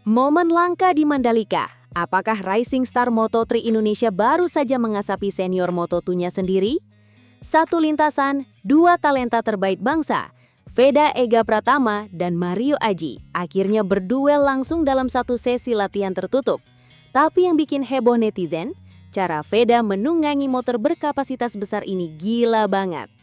Momen langka di Mandalika. Apakah Rising Star Moto3 Indonesia baru saja mengasapi senior Moto2-nya sendiri? Satu lintasan, dua talenta terbaik bangsa, Veda Ega Pratama dan Mario Aji, akhirnya berduel langsung dalam satu sesi latihan tertutup. Tapi yang bikin heboh netizen, cara Veda menunggangi motor berkapasitas besar ini gila banget.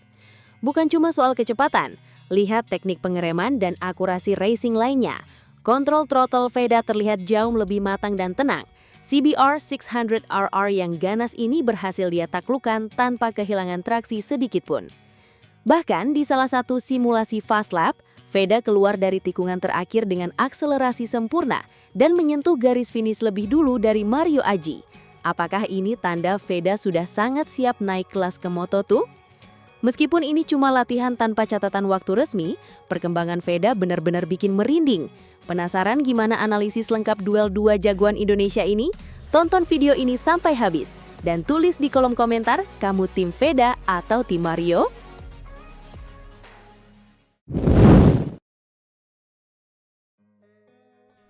Bukan cuma soal kecepatan, lihat teknik pengereman dan akurasi racing lainnya. Kontrol throttle Veda terlihat jauh lebih matang dan tenang. CBR 600RR yang ganas ini berhasil dia taklukkan tanpa kehilangan traksi sedikitpun. Bahkan di salah satu simulasi fast lap, Veda keluar dari tikungan terakhir dengan akselerasi sempurna dan menyentuh garis finish lebih dulu dari Mario Aji. Apakah ini tanda Veda sudah sangat siap naik kelas ke Moto2? Meskipun ini cuma latihan tanpa catatan waktu resmi, perkembangan Veda benar-benar bikin merinding. Penasaran gimana analisis lengkap duel dua jagoan Indonesia ini? Tonton video ini sampai habis dan tulis di kolom komentar kamu tim Veda atau tim Mario?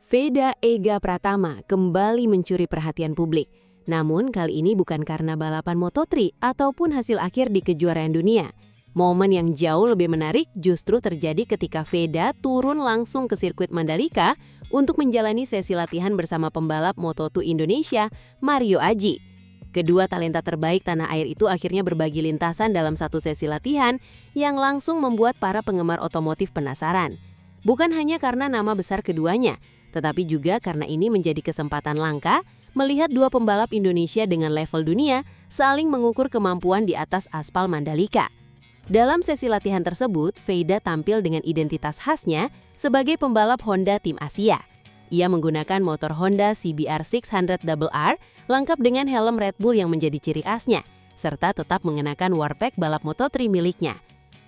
Veda Ega Pratama kembali mencuri perhatian publik. Namun kali ini bukan karena balapan Moto3 ataupun hasil akhir di kejuaraan dunia. Momen yang jauh lebih menarik justru terjadi ketika Veda turun langsung ke sirkuit Mandalika untuk menjalani sesi latihan bersama pembalap Moto2 Indonesia, Mario Aji. Kedua talenta terbaik tanah air itu akhirnya berbagi lintasan dalam satu sesi latihan yang langsung membuat para penggemar otomotif penasaran. Bukan hanya karena nama besar keduanya, tetapi juga karena ini menjadi kesempatan langka melihat dua pembalap Indonesia dengan level dunia saling mengukur kemampuan di atas aspal Mandalika. Dalam sesi latihan tersebut, Veda tampil dengan identitas khasnya sebagai pembalap Honda tim Asia. Ia menggunakan motor Honda CBR 600RR lengkap dengan helm Red Bull yang menjadi ciri khasnya, serta tetap mengenakan warpack balap Moto3 miliknya.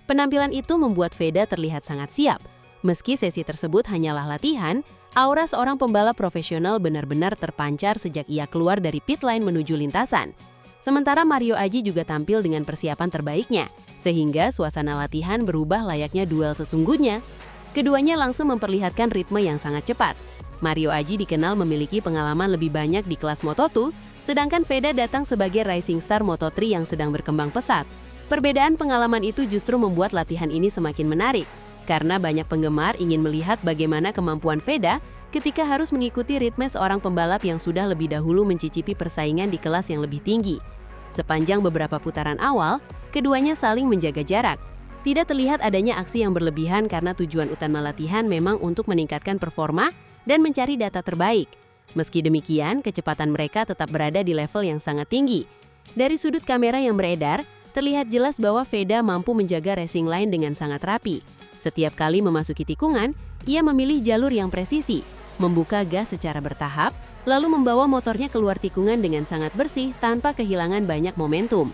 Penampilan itu membuat Veda terlihat sangat siap. Meski sesi tersebut hanyalah latihan, aura seorang pembalap profesional benar-benar terpancar sejak ia keluar dari pit lane menuju lintasan. Sementara Mario Aji juga tampil dengan persiapan terbaiknya, sehingga suasana latihan berubah layaknya duel sesungguhnya. Keduanya langsung memperlihatkan ritme yang sangat cepat. Mario Aji dikenal memiliki pengalaman lebih banyak di kelas Moto2, sedangkan Veda datang sebagai rising star Moto3 yang sedang berkembang pesat. Perbedaan pengalaman itu justru membuat latihan ini semakin menarik, karena banyak penggemar ingin melihat bagaimana kemampuan Veda ketika harus mengikuti ritme seorang pembalap yang sudah lebih dahulu mencicipi persaingan di kelas yang lebih tinggi. Sepanjang beberapa putaran awal, keduanya saling menjaga jarak. Tidak terlihat adanya aksi yang berlebihan karena tujuan utama latihan memang untuk meningkatkan performa dan mencari data terbaik. Meski demikian, kecepatan mereka tetap berada di level yang sangat tinggi. Dari sudut kamera yang beredar, terlihat jelas bahwa Veda mampu menjaga racing line dengan sangat rapi. Setiap kali memasuki tikungan, ia memilih jalur yang presisi, membuka gas secara bertahap, lalu membawa motornya keluar tikungan dengan sangat bersih tanpa kehilangan banyak momentum.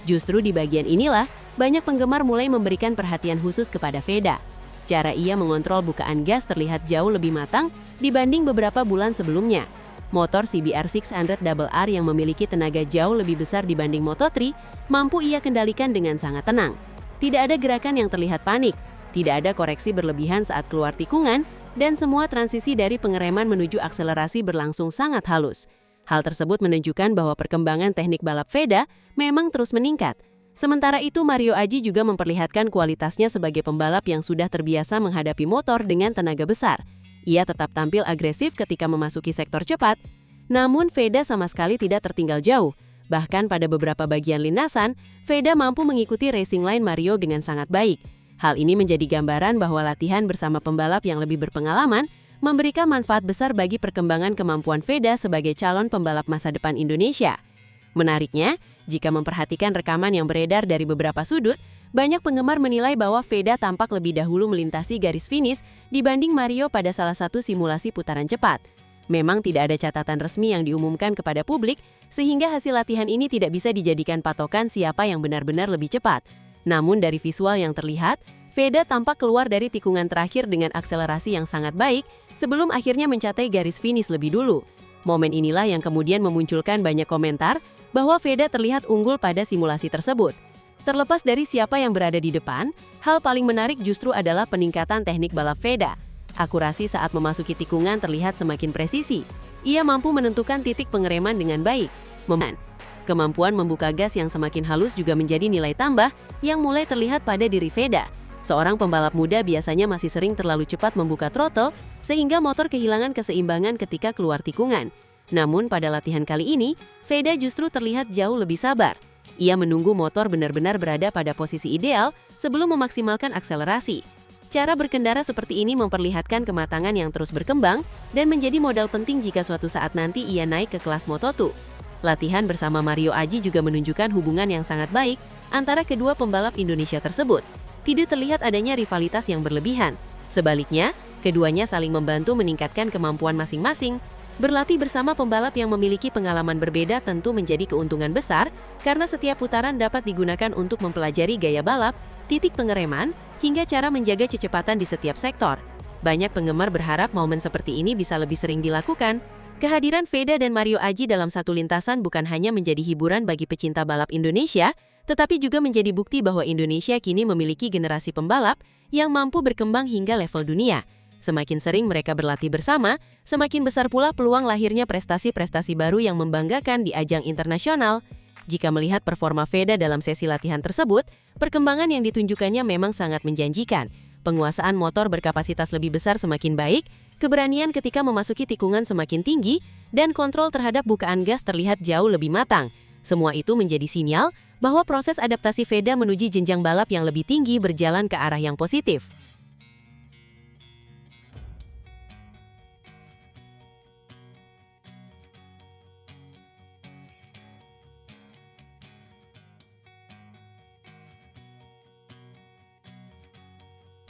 Justru di bagian inilah, banyak penggemar mulai memberikan perhatian khusus kepada Veda. Cara ia mengontrol bukaan gas terlihat jauh lebih matang dibanding beberapa bulan sebelumnya. Motor CBR 600RR yang memiliki tenaga jauh lebih besar dibanding Moto3, mampu ia kendalikan dengan sangat tenang. Tidak ada gerakan yang terlihat panik, tidak ada koreksi berlebihan saat keluar tikungan, dan semua transisi dari pengereman menuju akselerasi berlangsung sangat halus. Hal tersebut menunjukkan bahwa perkembangan teknik balap Veda memang terus meningkat. Sementara itu, Mario Aji juga memperlihatkan kualitasnya sebagai pembalap yang sudah terbiasa menghadapi motor dengan tenaga besar. Ia tetap tampil agresif ketika memasuki sektor cepat, namun Veda sama sekali tidak tertinggal jauh. Bahkan pada beberapa bagian lintasan, Veda mampu mengikuti racing line Mario dengan sangat baik. Hal ini menjadi gambaran bahwa latihan bersama pembalap yang lebih berpengalaman memberikan manfaat besar bagi perkembangan kemampuan Veda sebagai calon pembalap masa depan Indonesia. Menariknya, jika memperhatikan rekaman yang beredar dari beberapa sudut, banyak penggemar menilai bahwa Veda tampak lebih dahulu melintasi garis finish dibanding Mario pada salah satu simulasi putaran cepat. Memang tidak ada catatan resmi yang diumumkan kepada publik, sehingga hasil latihan ini tidak bisa dijadikan patokan siapa yang benar-benar lebih cepat. Namun dari visual yang terlihat, Veda tampak keluar dari tikungan terakhir dengan akselerasi yang sangat baik sebelum akhirnya mencapai garis finish lebih dulu. Momen inilah yang kemudian memunculkan banyak komentar bahwa Veda terlihat unggul pada simulasi tersebut. Terlepas dari siapa yang berada di depan, hal paling menarik justru adalah peningkatan teknik balap Veda. Akurasi saat memasuki tikungan terlihat semakin presisi. Ia mampu menentukan titik pengereman dengan baik. Kemampuan membuka gas yang semakin halus juga menjadi nilai tambah yang mulai terlihat pada diri Veda. Seorang pembalap muda biasanya masih sering terlalu cepat membuka throttle sehingga motor kehilangan keseimbangan ketika keluar tikungan. Namun pada latihan kali ini, Veda justru terlihat jauh lebih sabar. Ia menunggu motor benar-benar berada pada posisi ideal sebelum memaksimalkan akselerasi. Cara berkendara seperti ini memperlihatkan kematangan yang terus berkembang dan menjadi modal penting jika suatu saat nanti ia naik ke kelas Moto2. Latihan bersama Mario Aji juga menunjukkan hubungan yang sangat baik antara kedua pembalap Indonesia tersebut. Tidak terlihat adanya rivalitas yang berlebihan. Sebaliknya, keduanya saling membantu meningkatkan kemampuan masing-masing. Berlatih bersama pembalap yang memiliki pengalaman berbeda tentu menjadi keuntungan besar karena setiap putaran dapat digunakan untuk mempelajari gaya balap, titik pengereman, hingga cara menjaga kecepatan di setiap sektor. Banyak penggemar berharap momen seperti ini bisa lebih sering dilakukan. Kehadiran Veda dan Mario Aji dalam satu lintasan bukan hanya menjadi hiburan bagi pecinta balap Indonesia, tetapi juga menjadi bukti bahwa Indonesia kini memiliki generasi pembalap yang mampu berkembang hingga level dunia. Semakin sering mereka berlatih bersama, semakin besar pula peluang lahirnya prestasi-prestasi baru yang membanggakan di ajang internasional. Jika melihat performa Veda dalam sesi latihan tersebut, perkembangan yang ditunjukkannya memang sangat menjanjikan. Penguasaan motor berkapasitas lebih besar semakin baik, keberanian ketika memasuki tikungan semakin tinggi, dan kontrol terhadap bukaan gas terlihat jauh lebih matang. Semua itu menjadi sinyal bahwa proses adaptasi Veda menuju jenjang balap yang lebih tinggi berjalan ke arah yang positif.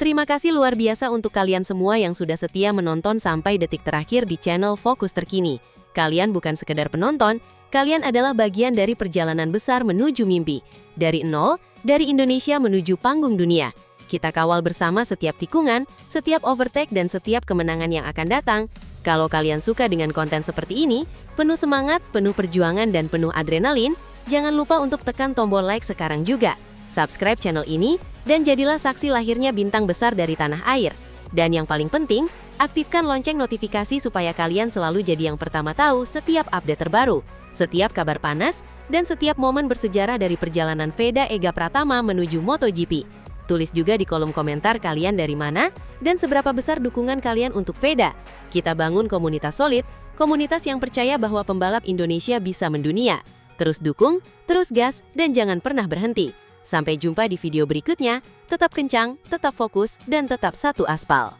Terima kasih luar biasa untuk kalian semua yang sudah setia menonton sampai detik terakhir di channel Fokus Terkini. Kalian bukan sekedar penonton, kalian adalah bagian dari perjalanan besar menuju mimpi. Dari nol, dari Indonesia menuju panggung dunia. Kita kawal bersama setiap tikungan, setiap overtake dan setiap kemenangan yang akan datang. Kalau kalian suka dengan konten seperti ini, penuh semangat, penuh perjuangan dan penuh adrenalin, jangan lupa untuk tekan tombol like sekarang juga. Subscribe channel ini, dan jadilah saksi lahirnya bintang besar dari tanah air. Dan yang paling penting, aktifkan lonceng notifikasi supaya kalian selalu jadi yang pertama tahu setiap update terbaru, setiap kabar panas, dan setiap momen bersejarah dari perjalanan Veda Ega Pratama menuju MotoGP. Tulis juga di kolom komentar kalian dari mana, dan seberapa besar dukungan kalian untuk Veda. Kita bangun komunitas solid, komunitas yang percaya bahwa pembalap Indonesia bisa mendunia. Terus dukung, terus gas, dan jangan pernah berhenti. Sampai jumpa di video berikutnya, tetap kencang, tetap fokus, dan tetap satu aspal.